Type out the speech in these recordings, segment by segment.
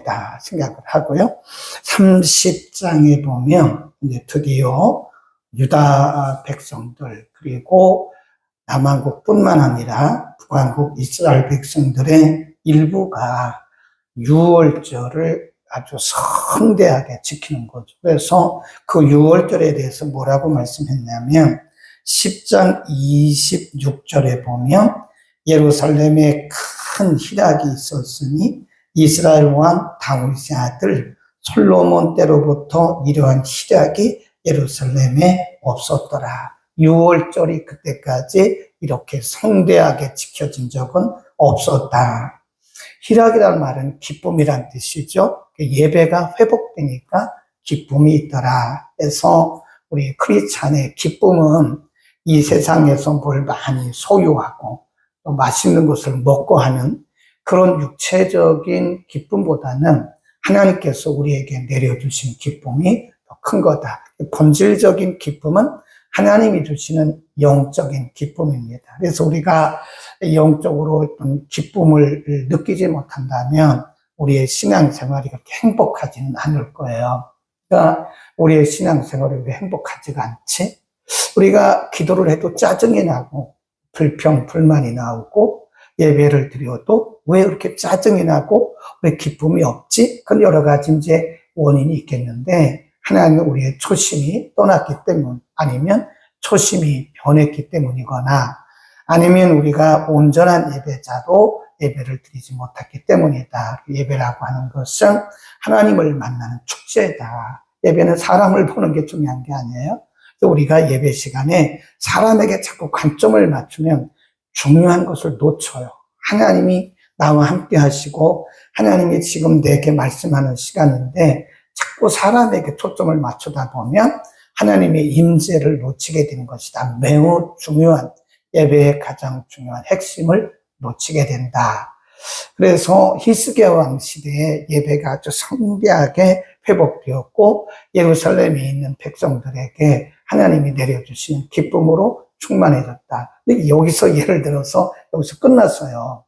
기쁨이다 생각을 하고요. 30장에 보면 이제 드디어 유다 백성들 그리고 남한국뿐만 아니라 북한국 이스라엘 백성들의 일부가 유월절을 아주 성대하게 지키는 거죠. 그래서 그 유월절에 대해서 뭐라고 말씀했냐면 10장 26절에 보면 예루살렘에 큰 희락이 있었으니 이스라엘 왕 다윗의 아들 솔로몬 때로부터 이러한 희락이 예루살렘에 없었더라. 6월절이 그때까지 이렇게 성대하게 지켜진 적은 없었다. 희락이라는 말은 기쁨이란 뜻이죠. 예배가 회복되니까 기쁨이 있더라. 그래서 우리 크리스찬의 기쁨은 이 세상에서 뭘 많이 소유하고 또 맛있는 것을 먹고 하는 그런 육체적인 기쁨보다는 하나님께서 우리에게 내려주신 기쁨이 더 큰 거다. 본질적인 기쁨은 하나님이 주시는 영적인 기쁨입니다. 그래서 우리가 영적으로 어떤 기쁨을 느끼지 못한다면 우리의 신앙생활이 그렇게 행복하지는 않을 거예요. 그러니까 우리의 신앙생활이 왜 행복하지가 않지? 우리가 기도를 해도 짜증이 나고 불평, 불만이 나오고 예배를 드려도 왜 이렇게 짜증이 나고 왜 기쁨이 없지? 그런 여러 가지 이제 원인이 있겠는데 하나님은 우리의 초심이 떠났기 때문 아니면 초심이 변했기 때문이거나 아니면 우리가 온전한 예배자로 예배를 드리지 못했기 때문이다. 예배라고 하는 것은 하나님을 만나는 축제다. 예배는 사람을 보는 게 중요한 게 아니에요. 우리가 예배 시간에 사람에게 자꾸 관점을 맞추면 중요한 것을 놓쳐요. 하나님이 나와 함께 하시고 하나님이 지금 내게 말씀하는 시간인데 자꾸 사람에게 초점을 맞추다 보면 하나님의 임재를 놓치게 되는 것이다. 매우 중요한 예배의 가장 중요한 핵심을 놓치게 된다. 그래서 히스기야 왕 시대에 예배가 아주 성대하게 회복되었고 예루살렘에 있는 백성들에게 하나님이 내려주신 기쁨으로 충만해졌다. 근데 여기서 예를 들어서 여기서 끝났어요.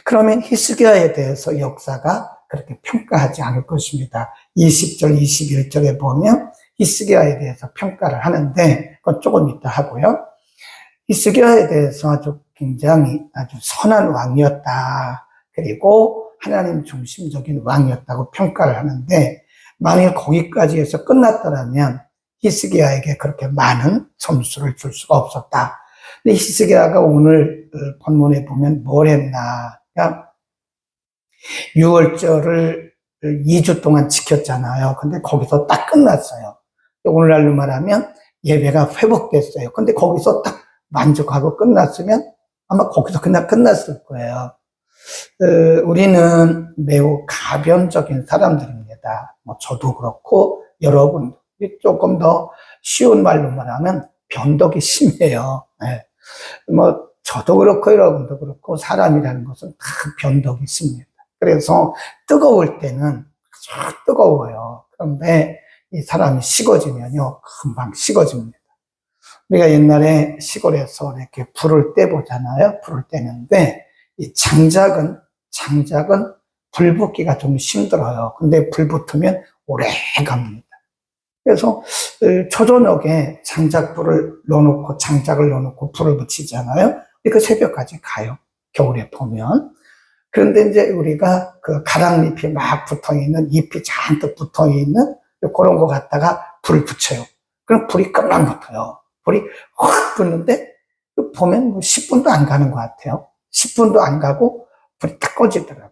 그러면 히스기야에 대해서 역사가 그렇게 평가하지 않을 것입니다. 20절, 21절에 보면 히스기야에 대해서 평가를 하는데 그건 조금 이따 하고요. 히스기야에 대해서 굉장히 아주 선한 왕이었다. 그리고 하나님 중심적인 왕이었다고 평가를 하는데 만일 거기까지 해서 끝났더라면 히스기야에게 그렇게 많은 점수를 줄 수가 없었다. 근데 히스기야가 오늘 본문에 보면 뭘 했나. 그러니까 6월절을 2주 동안 지켰잖아요. 근데 거기서 딱 끝났어요. 오늘날로 말하면 예배가 회복됐어요. 근데 거기서 딱 만족하고 끝났으면 아마 거기서 그냥 끝났을 거예요. 우리는 매우 가변적인 사람들입니다. 뭐 저도 그렇고 여러분 조금 더 쉬운 말로 말하면 변덕이 심해요. 네. 뭐 저도 그렇고 여러분도 그렇고 사람이라는 것은 다 변덕이 심합니다. 그래서 뜨거울 때는 아주 뜨거워요. 그런데 이 사람이 식어지면요 금방 식어집니다. 우리가 옛날에 시골에서 이렇게 불을 떼보잖아요. 불을 떼는데 이 장작은 불 붙기가 좀 힘들어요. 근데 불 붙으면 오래 갑니다. 그래서 초저녁에 장작을 넣어놓고 불을 붙이잖아요. 그 새벽까지 가요. 겨울에 보면. 그런데 이제 우리가 그 가랑잎이 막 붙어있는, 잎이 잔뜩 붙어있는 그런 거 갖다가 불을 붙여요. 그럼 불이 금방 붙어요. 불이 확 붙는데 보면 뭐 10분도 안 가는 것 같아요. 10분도 안 가고 불이 딱 꺼지더라고요.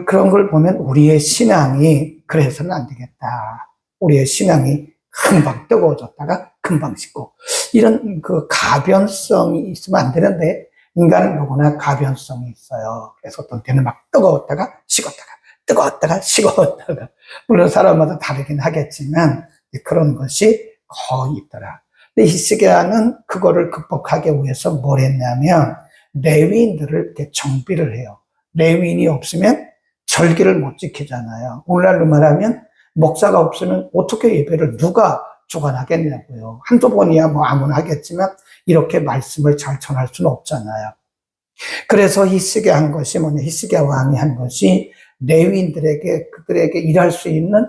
그런 걸 보면 우리의 신앙이 그래서는 안 되겠다. 우리의 신앙이 금방 뜨거워졌다가 금방 식고 이런 그 가변성이 있으면 안 되는데 인간은 누구나 가변성이 있어요. 그래서 어떤 때는 막 뜨거웠다가 식었다가 물론 사람마다 다르긴 하겠지만 그런 것이 거의 있더라. 근데 히스기야는 그거를 극복하기 위해서 뭘 했냐면 레위인들을 이렇게 정비를 해요. 레위인이 없으면 절기를 못 지키잖아요. 오늘날로 말하면 목사가 없으면 어떻게 예배를 누가 주관하겠냐고요. 한두 번이야 뭐 아무나 하겠지만 이렇게 말씀을 잘 전할 수는 없잖아요. 그래서 히스기야 한 것이 뭐냐, 히스기야 왕이 한 것이 레위인들에게 그들에게 일할 수 있는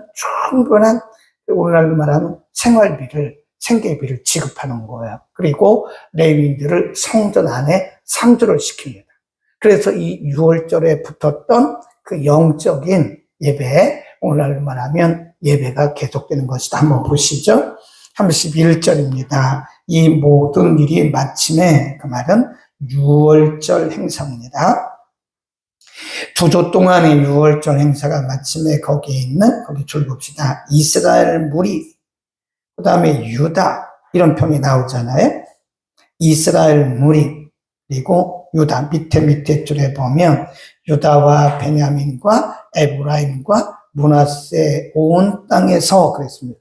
충분한, 오늘날로 말하면 생계비를 지급하는 거예요. 그리고 레위인들을 성전 안에 상주를 시킵니다. 그래서 이 6월절에 붙었던 그 영적인 예배, 오늘날로 말하면 예배가 계속되는 것이다. 한번 보시죠. 31절입니다. 이 모든 일이 마침에, 그 말은 6월절 행사입니다. 2주 동안의 6월절 행사가 마침에 거기에 있는, 거기 줄 봅시다. 이스라엘 무리, 그 다음에 유다, 이런 표현이 나오잖아요. 이스라엘 무리, 그리고 유다, 밑에 줄에 보면 유다와 베냐민과 에브라임과 므낫세 온 땅에서 그랬습니다.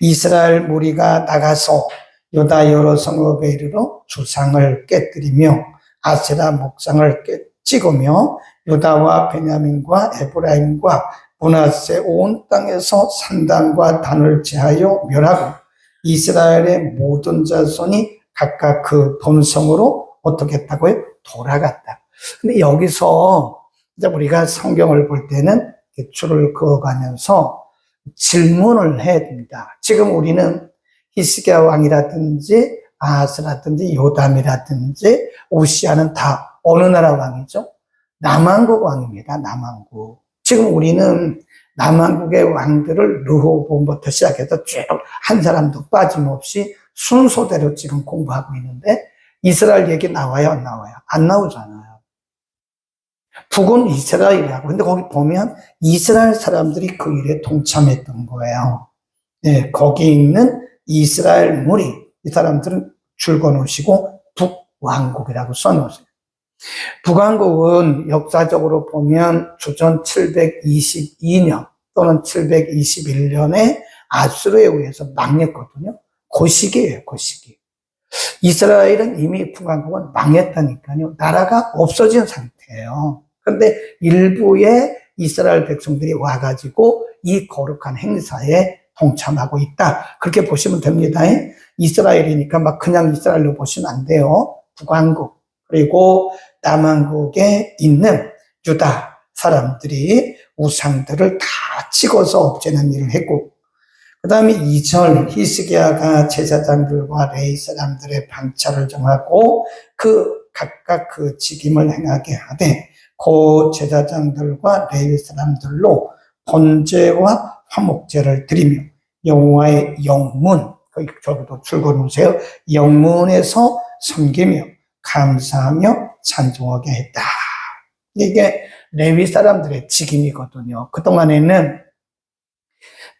이스라엘 무리가 나가서 유다 여러 성읍에 이르러 주상을 깨뜨리며 아세라 목상을 찍으며 유다와 베냐민과 에브라임과 므낫세 온 땅에서 산당과 단을 제하여 멸하고 이스라엘의 모든 자손이 각각 그 본성으로 어떻게 했다고요? 돌아갔다. 근데 여기서 이제 우리가 성경을 볼 때는 줄을 그어가면서 질문을 해야 됩니다. 지금 우리는 히스기야 왕이라든지 아하스라든지 요담이라든지 오시아는 다 어느 나라 왕이죠? 남왕국 왕입니다. 남왕국. 지금 우리는 남왕국의 왕들을 르호보암부터 시작해서 쭉 한 사람도 빠짐없이 순서대로 지금 공부하고 있는데 이스라엘 얘기 나와요? 안 나와요? 안 나오잖아요. 북은 이스라엘이라고. 근데 거기 보면 이스라엘 사람들이 그 일에 동참했던 거예요. 네, 거기 있는 이스라엘 무리, 이 사람들은 줄 거놓으시고 북왕국이라고 써놓으세요. 북왕국은 역사적으로 보면 주전 722년 또는 721년에 아수르에 의해서 망했거든요. 그 시기예요, 그 시기. 이스라엘은 이미 북왕국은 망했다니까요. 나라가 없어진 상태예요. 그런데 일부의 이스라엘 백성들이 와가지고 이 거룩한 행사에 동참하고 있다. 그렇게 보시면 됩니다. 이스라엘이니까 막 그냥 이스라엘로 보시면 안 돼요. 북왕국, 그리고 남왕국에 있는 유다 사람들이 우상들을 다 찍어서 없애는 일을 했고, 그 다음에 2절 히스기야가 제사장들과 레위 사람들의 방차를 정하고 각각 그 직임을 행하게 하되 그 제사장들과 레위 사람들로 번제와 화목제를 드리며 여호와의 영문, 저기도 줄거놓으세요. 영문에서 섬기며 감사하며 찬송하게 했다. 이게 레위 사람들의 직임이거든요. 그동안에는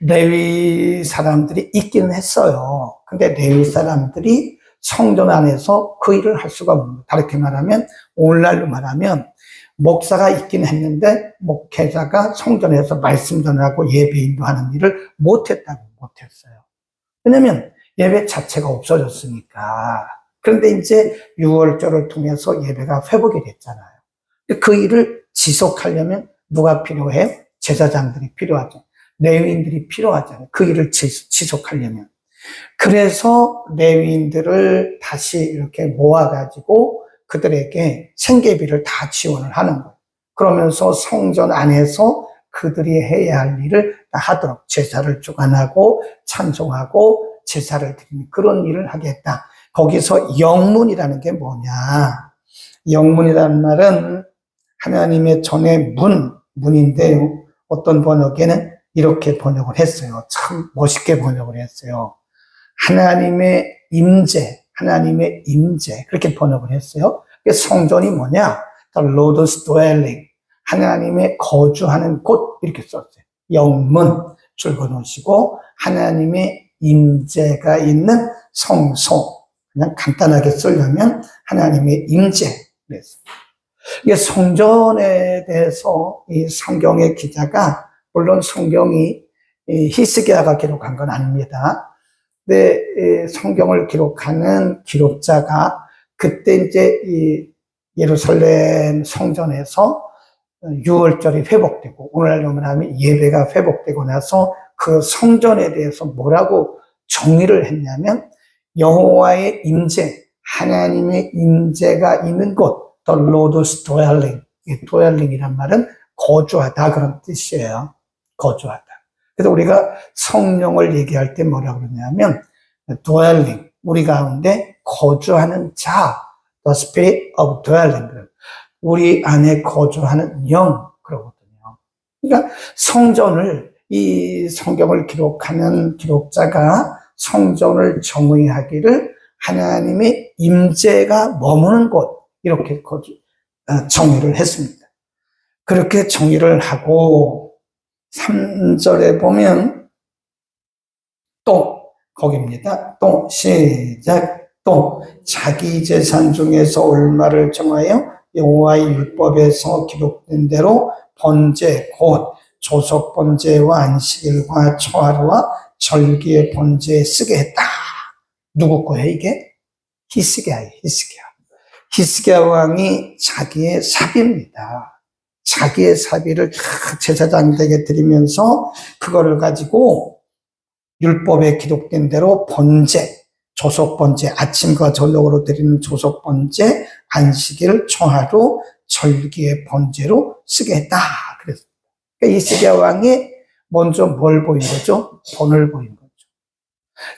레위 사람들이 있기는 했어요. 근데 레위 사람들이 성전 안에서 그 일을 할 수가 없는, 다르게 말하면 오늘날로 말하면 목사가 있긴 했는데 목회자가 성전에서 말씀 전하고 예배 인도하는 일을 못했어요. 왜냐면 예배 자체가 없어졌으니까. 그런데 이제 6월절을 통해서 예배가 회복이 됐잖아요. 그 일을 지속하려면 누가 필요해요? 제사장들이 필요하죠. 레위인들이 필요하잖아요. 그 일을 지속하려면. 그래서 레위인들을 다시 이렇게 모아가지고 그들에게 생계비를 다 지원을 하는 거예요. 그러면서 성전 안에서 그들이 해야 할 일을 다 하도록 제사를 주관하고 찬송하고 제사를 드리는 그런 일을 하겠다. 거기서 영문이라는 게 뭐냐? 영문이라는 말은 하나님의 전의 문인데요. 어떤 번역에는 이렇게 번역을 했어요. 참 멋있게 번역을 했어요. 하나님의 임재, 그렇게 번역을 했어요. 성전이 뭐냐? The Lord's dwelling, 하나님의 거주하는 곳, 이렇게 썼어요. 영문 줄거놓으시고 하나님의 임재가 있는 성소, 그냥 간단하게 쓰려면 하나님의 임재, 그랬습니다. 이게 성전에 대해서 이 성경의 기자가, 물론 성경이 히스기야가 기록한 건 아닙니다. 근데 성경을 기록하는 기록자가 그때 이제 이 예루살렘 성전에서 6월절이 회복되고, 오늘날로 말하면 예배가 회복되고 나서 그 성전에 대해서 뭐라고 정의를 했냐면 여호와의 임재, 하나님의 임재가 있는 곳, the Lord's dwelling. 이 dwelling이란 말은 거주하다 그런 뜻이에요. 거주하다. 그래서 우리가 성령을 얘기할 때 뭐라 그러냐면 dwelling, 우리 가운데 거주하는 자, the spirit of dwelling. 우리 안에 거주하는 영 그러거든요. 그러니까 성전을, 이 성경을 기록하는 기록자가 성전을 정의하기를 하나님의 임재가 머무는 곳, 이렇게 정의를 했습니다. 그렇게 정의를 하고 3절에 보면 또 거기입니다. 또 시작. 또 자기 재산 중에서 얼마를 정하여 여호와의 율법에서 기록된 대로 번제 곧 조속 번제와 안식일과 초하루와 절기의 번제에 쓰게 했다. 누구 거예요 이게? 히스기야예요. 히스기야 왕이 자기의 사비입니다. 자기의 사비를 제사장들에게 드리면서 그거를 가지고 율법에 기록된 대로 번제, 조속번제, 아침과 저녁으로 드리는 조속번제, 안식일, 초하루, 절기의 번제로 쓰게 했다. 그래서 그러니까 히스기야 왕이 먼저 뭘 보인 거죠? 본을 보인 거죠.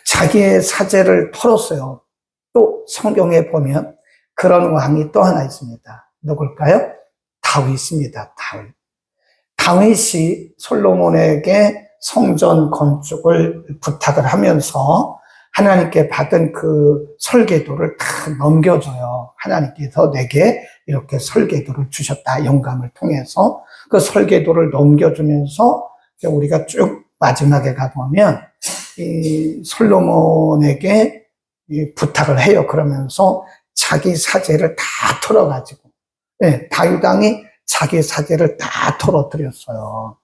자기의 사제를 털었어요. 또 성경에 보면 그런 왕이 또 하나 있습니다. 누굴까요? 다윗입니다. 다윗이 솔로몬에게 성전 건축을 부탁을 하면서 하나님께 받은 그 설계도를 다 넘겨줘요. 하나님께서 내게 이렇게 설계도를 주셨다. 영감을 통해서 그 설계도를 넘겨주면서 우리가 쭉 마지막에 가보면 이 솔로몬에게 부탁을 해요. 그러면서 자기 사제를 다 털어가지고, 다윗 왕이 자기 사제를 다 털어뜨렸어요.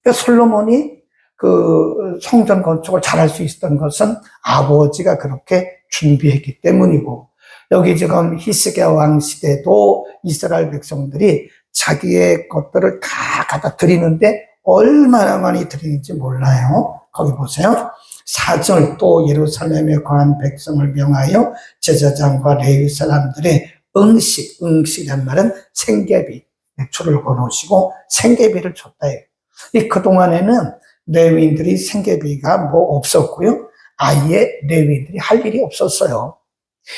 그러니까 솔로몬이 그 성전 건축을 잘할 수 있었던 것은 아버지가 그렇게 준비했기 때문이고, 여기 지금 히스기야 왕 시대도 이스라엘 백성들이 자기의 것들을 다 갖다 드리는데 얼마나 많이 드리는지 몰라요. 거기 보세요. 4절 또 예루살렘에 거한 백성을 명하여 제사장과 레위 사람들의 응식이란 말은 생계비, 매출을 거놓으시고 생계비를 줬다 해요. 그동안에는 레위인들이 생계비가 뭐 없었고요. 아예 레위인들이 할 일이 없었어요.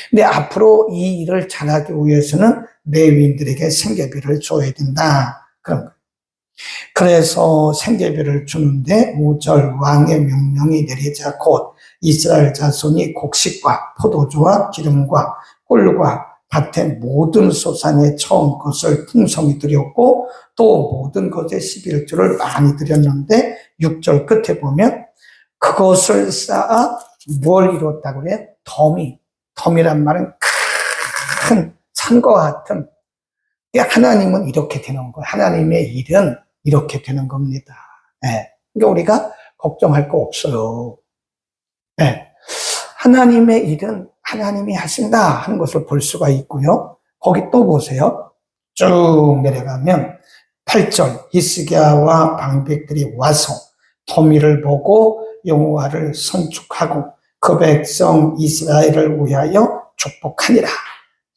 근데 앞으로 이 일을 잘하기 위해서는 레위인들에게 생계비를 줘야 된다. 그런 거예요. 그래서 생계비를 주는데 5절 왕의 명령이 내리자 곧 이스라엘 자손이 곡식과 포도주와 기름과 꿀과 밭의 모든 소산의 처음 것을 풍성히 드렸고 또 모든 것의 11조를 많이 드렸는데 6절 끝에 보면 그것을 쌓아 뭘 이뤘다고 그래요? 덤이란 말은 큰 산과 같은, 하나님은 이렇게 되는 거예요. 하나님의 일은 이렇게 되는 겁니다. 그러니까 우리가 걱정할 거 없어요. 하나님의 일은 하나님이 하신다 하는 것을 볼 수가 있고요. 거기 또 보세요. 쭉 내려가면 8절 히스기야와 방백들이 와서 더미를 보고 여호와를 선축하고 그 백성 이스라엘을 위하여 축복하니라.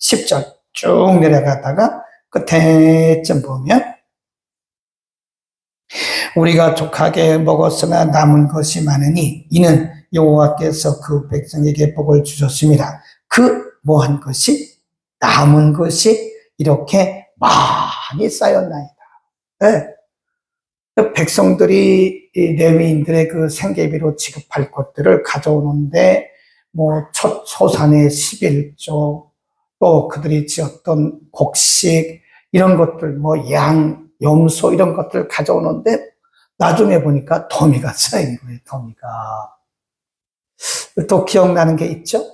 10절 쭉 내려가다가 끝에쯤 보면 우리가 족하게 먹었으나 남은 것이 많으니 이는 여호와께서 그 백성에게 복을 주셨습니다. 그 뭐한 것이 남은 것이 이렇게 많이 쌓였나이다. 백성들이 레위인들의 그 생계비로 지급할 것들을 가져오는데 뭐 첫 소산의 11조 또 그들이 지었던 곡식 이런 것들 뭐 양, 염소 이런 것들 가져오는데 나중에 보니까 더미가 쌓인 거예요. 더미가. 또 기억나는 게 있죠?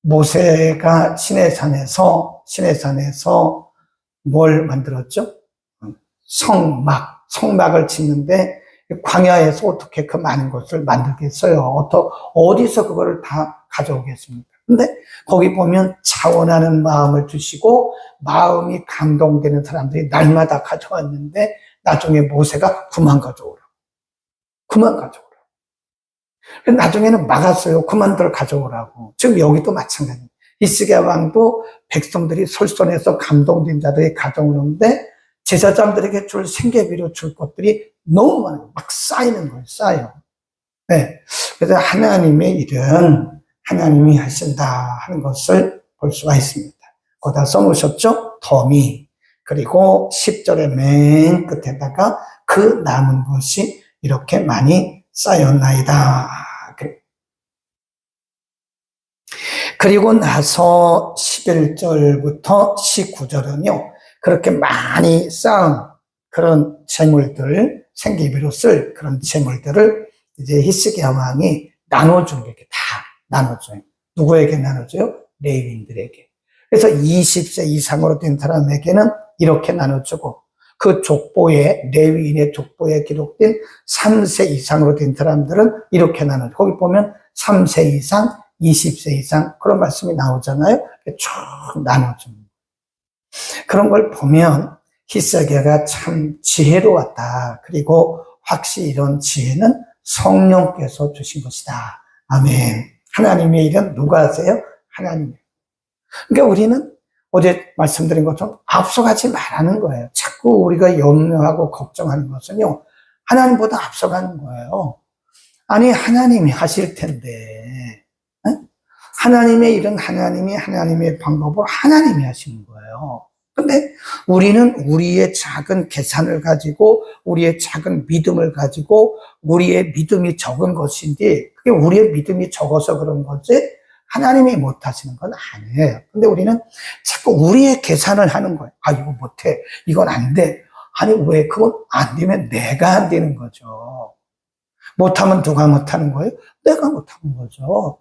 모세가 시내산에서 뭘 만들었죠? 성막을 짓는데 광야에서 어떻게 그 많은 것을 만들겠어요? 어디서 그거를 다 가져오겠습니까? 근데 거기 보면 자원하는 마음을 주시고 마음이 감동되는 사람들이 날마다 가져왔는데 나중에 모세가 그만 가져오라. 나중에는 막았어요. 그만들 가져오라고. 지금 여기도 마찬가지입니다. 히스기야 왕도 백성들이 솔선해서 감동된 자들이 가져오는데 제사장들에게 줄 생계비로 줄 것들이 너무 많아요. 막 쌓이는 거예요. 쌓여. 네. 그래서 하나님의 일은 하나님이 하신다 하는 것을 볼 수가 있습니다. 거기다 써놓으셨죠? 더미. 그리고 10절의 맨 끝에다가 그 남은 것이 이렇게 많이 쌓였나이다. 그리고 나서 11절부터 19절은요, 그렇게 많이 쌓은 그런 재물들, 생계비로 쓸 그런 재물들을 이제 히스기야 왕이 나눠주는 게 다 나눠줘요. 누구에게 나눠줘요? 레위인들에게. 그래서 20세 이상으로 된 사람에게는 이렇게 나눠주고, 그 족보에, 레위인의 족보에 기록된 3세 이상으로 된 사람들은 이렇게 나눠줘. 거기 보면 3세 이상, 20세 이상 그런 말씀이 나오잖아요. 쭉 나눠줍니다. 그런 걸 보면 히스기야가 참 지혜로웠다. 그리고 확실히 이런 지혜는 성령께서 주신 것이다. 아멘. 하나님의 일은 누가 하세요? 하나님. 그러니까 우리는 어제 말씀드린 것처럼 앞서가지 말라는 거예요. 자꾸 우리가 염려하고 걱정하는 것은요, 하나님보다 앞서가는 거예요. 아니, 하나님이 하실 텐데, 하나님의 일은 하나님이 하나님의 방법으로 하나님이 하시는 거예요. 근데 우리는 우리의 작은 계산을 가지고 우리의 작은 믿음을 가지고 우리의 믿음이 적은 것인지 그게 우리의 믿음이 적어서 그런 거지 하나님이 못 하시는 건 아니에요. 근데 우리는 자꾸 우리의 계산을 하는 거예요. 아, 이거 못해. 이건 안 돼. 아니, 왜? 그건 안 되면 내가 안 되는 거죠. 못하면 누가 못하는 거예요? 내가 못하는 거죠.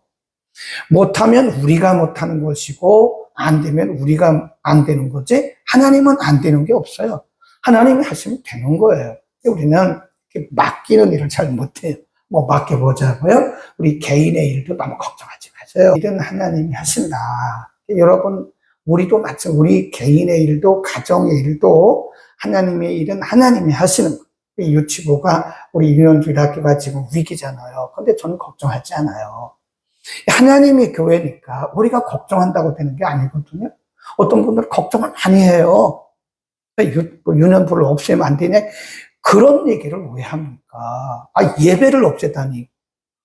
못하면 우리가 못하는 것이고 안 되면 우리가 안 되는 거지 하나님은 안 되는 게 없어요. 하나님이 하시면 되는 거예요. 우리는 맡기는 일을 잘 못해요. 뭐 맡겨보자고요. 우리 개인의 일도 너무 걱정하지 마세요. 일은 하나님이 하신다. 여러분 우리도 마찬가지 우리 개인의 일도 가정의 일도 하나님의 일은 하나님이 하시는 거예요. 유치부가 우리 유년주일 학교가 지금 위기잖아요. 근데 저는 걱정하지 않아요. 하나님의 교회니까 우리가 걱정한다고 되는 게 아니거든요. 어떤 분들은 걱정을 많이 해요. 유년부를 없애면 안 되냐? 그런 얘기를 왜 합니까? 아, 예배를 없애다니.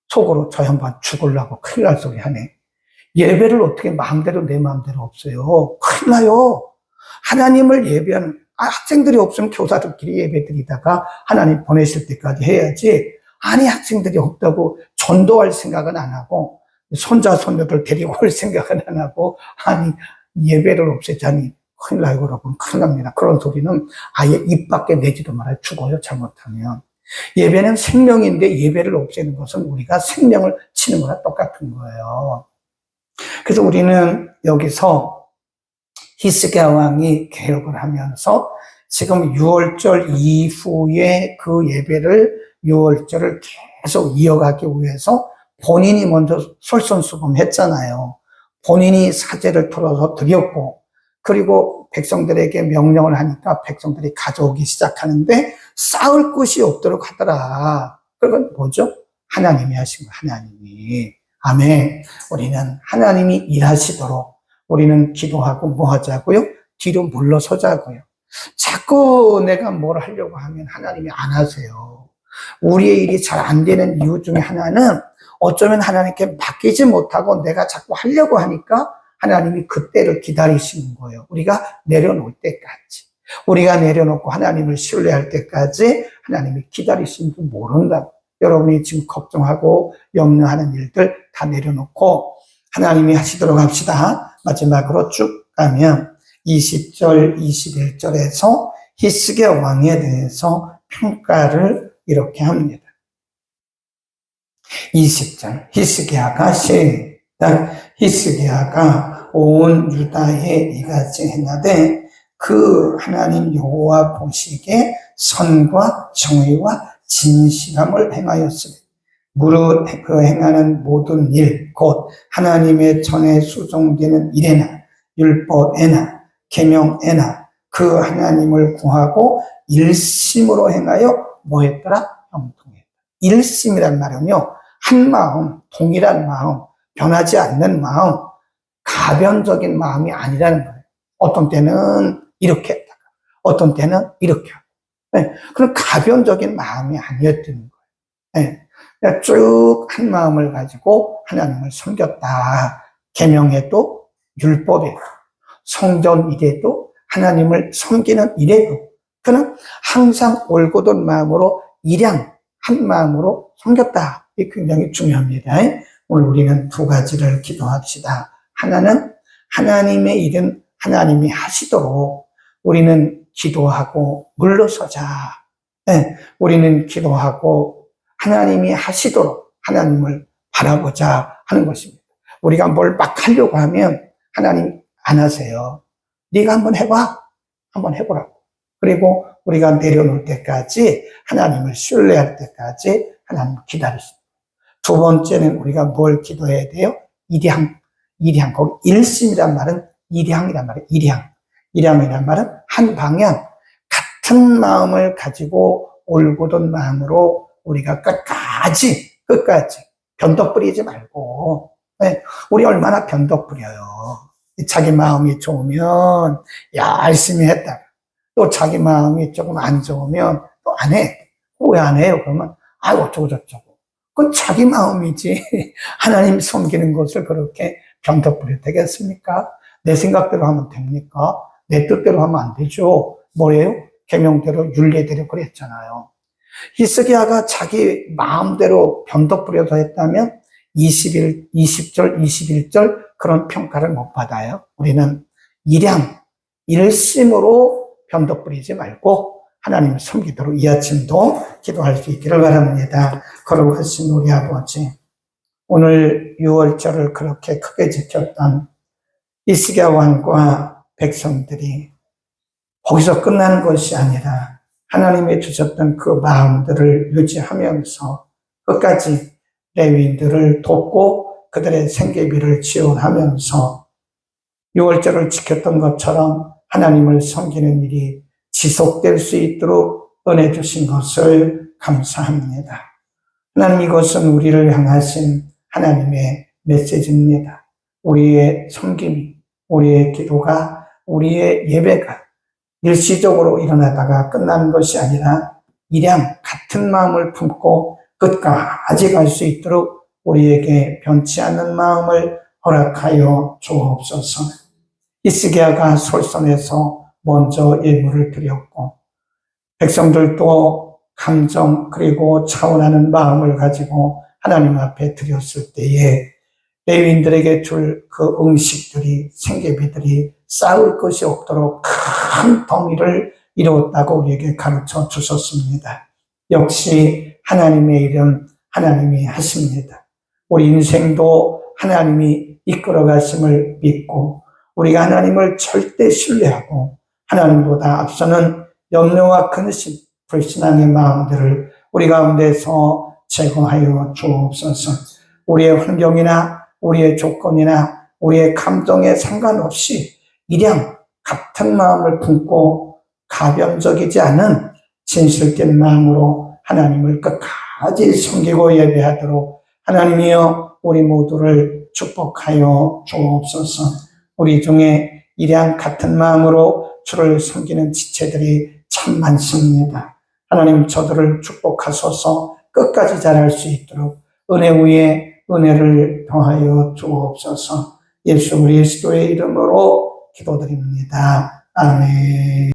속으로 저 양반 죽으려고 큰일 날 소리 하네. 예배를 어떻게 마음대로 내 마음대로 없어요. 큰일 나요. 하나님을 예배하는, 학생들이 없으면 교사들끼리 예배 드리다가 하나님 보내실 때까지 해야지. 아니, 학생들이 없다고 전도할 생각은 안 하고, 손자, 손녀들 데리고 올 생각은 안 하고, 아니, 예배를 없애자니, 큰일 나요, 여러분. 큰일 납니다. 그런 소리는 아예 입 밖에 내지도 말아요. 죽어요, 잘못하면. 예배는 생명인데 예배를 없애는 것은 우리가 생명을 치는 거랑 똑같은 거예요. 그래서 우리는 여기서 히스기야 왕이 개혁을 하면서 지금 6월절 이후에 그 예배를 6월절을 계속 이어가기 위해서 본인이 먼저 솔선수범했잖아요. 본인이 사제를 틀어서 드렸고 그리고 백성들에게 명령을 하니까 백성들이 가져오기 시작하는데 쌓을 곳이 없도록 하더라. 그건 뭐죠? 하나님이 하신 거, 하나님이. 아멘. 우리는 하나님이 일하시도록 우리는 기도하고 뭐 하자고요? 뒤로 물러서자고요. 자꾸 내가 뭘 하려고 하면 하나님이 안 하세요. 우리의 일이 잘 안 되는 이유 중에 하나는 어쩌면 하나님께 맡기지 못하고 내가 자꾸 하려고 하니까 하나님이 그때를 기다리시는 거예요. 우리가 내려놓을 때까지. 우리가 내려놓고 하나님을 신뢰할 때까지 하나님이 기다리시는 줄 모른다고. 여러분이 지금 걱정하고 염려하는 일들 다 내려놓고 하나님이 하시도록 합시다. 마지막으로 쭉 가면 20절, 21절에서 히스기야 왕에 대해서 평가를 이렇게 합니다. 20절 히스기야가 시작 히스기야가 온 유다에 이같이 행하되 그 하나님 여호와 보시기에 선과 정의와 진실함을 행하였으니 무릇 그 행하는 모든 일 곧 하나님의 전에 수종되는 일에나 율법에나 계명에나 그 하나님을 구하고 일심으로 행하여 뭐 했더라? 형통했다. 일심이란 말은요 한 마음, 동일한 마음, 변하지 않는 마음, 가변적인 마음이 아니라는 거예요. 어떤 때는 이렇게 했다가, 어떤 때는 이렇게 하고. 네, 그런 가변적인 마음이 아니었던 거예요. 네, 쭉 한 마음을 가지고 하나님을 섬겼다. 계명에도 율법에도 성전 일에도 하나님을 섬기는 일에도 그는 항상 올곧은 마음으로 일양 한 마음으로 섬겼다. 이게 굉장히 중요합니다. 오늘 우리는 두 가지를 기도합시다. 하나는 하나님의 일은 하나님이 하시도록 우리는 기도하고 물러서자. 우리는 기도하고 하나님이 하시도록 하나님을 바라보자 하는 것입니다. 우리가 뭘 막 하려고 하면 하나님 안 하세요. 네가 한번 해봐. 한번 해보라고. 그리고 우리가 내려놓을 때까지 하나님을 신뢰할 때까지 하나님을 기다리십니다. 두 번째는 우리가 뭘 기도해야 돼요? 일양. 거기 일심이란 말은 일양이란 말이에요. 일양이란 말은 한 방향, 같은 마음을 가지고 올곧은 마음으로 우리가 끝까지 변덕 부리지 말고. 우리 얼마나 변덕 부려요. 자기 마음이 좋으면 열심히 했다가 또 자기 마음이 조금 안 좋으면 또 안 해. 왜 안 해요? 그러면 어쩌고 저쩌고. 그건 자기 마음이지. 하나님 섬기는 것을 그렇게 변덕 부려 되겠습니까? 내 생각대로 하면 됩니까? 내 뜻대로 하면 안 되죠. 뭐예요? 계명대로 율례대로 그랬잖아요. 히스기야가 자기 마음대로 변덕 부려서 했다면 20절, 21절 그런 평가를 못 받아요. 우리는 일심으로 변덕 부리지 말고 하나님을 섬기도록 이 아침도 기도할 수 있기를 바랍니다. 거룩하신 우리 아버지, 오늘 6월절을 그렇게 크게 지켰던 히스기야 왕과 백성들이 거기서 끝나는 것이 아니라 하나님이 주셨던 그 마음들을 유지하면서 끝까지 레위인들을 돕고 그들의 생계비를 지원하면서 6월절을 지켰던 것처럼 하나님을 섬기는 일이 지속될 수 있도록 은혜 주신 것을 감사합니다. 하나님, 이것은 우리를 향하신 하나님의 메시지입니다. 우리의 섬김이, 우리의 기도가, 우리의 예배가 일시적으로 일어나다가 끝나는 것이 아니라 일양 같은 마음을 품고 끝까지 갈 수 있도록 우리에게 변치 않는 마음을 허락하여 주옵소서. 히스기야가 솔선해서 먼저 예물을 드렸고 백성들도 감정 그리고 차원하는 마음을 가지고 하나님 앞에 드렸을 때에 레위인들에게 줄 그 음식들이, 생계비들이 쌓을 것이 없도록 큰 덩이를 이루었다고 우리에게 가르쳐 주셨습니다. 역시 하나님의 일은 하나님이 하십니다. 우리 인생도 하나님이 이끌어 가심을 믿고 우리가 하나님을 절대 신뢰하고 하나님보다 앞서는 염려와 근심, 불신앙의 마음들을 우리 가운데서 제거하여 주옵소서. 우리의 환경이나 우리의 조건이나 우리의 감정에 상관없이 일양 같은 마음을 품고 가변적이지 않은 진실된 마음으로 하나님을 끝까지 섬기고 예배하도록 하나님이여 우리 모두를 축복하여 주옵소서. 우리 중에 일양 같은 마음으로 주를 섬기는 지체들이 참 많습니다. 하나님, 저들을 축복하소서. 끝까지 잘할 수 있도록 은혜 위에 은혜를 더하여 주옵소서. 예수 그리스도의 이름으로 기도드립니다. 아멘.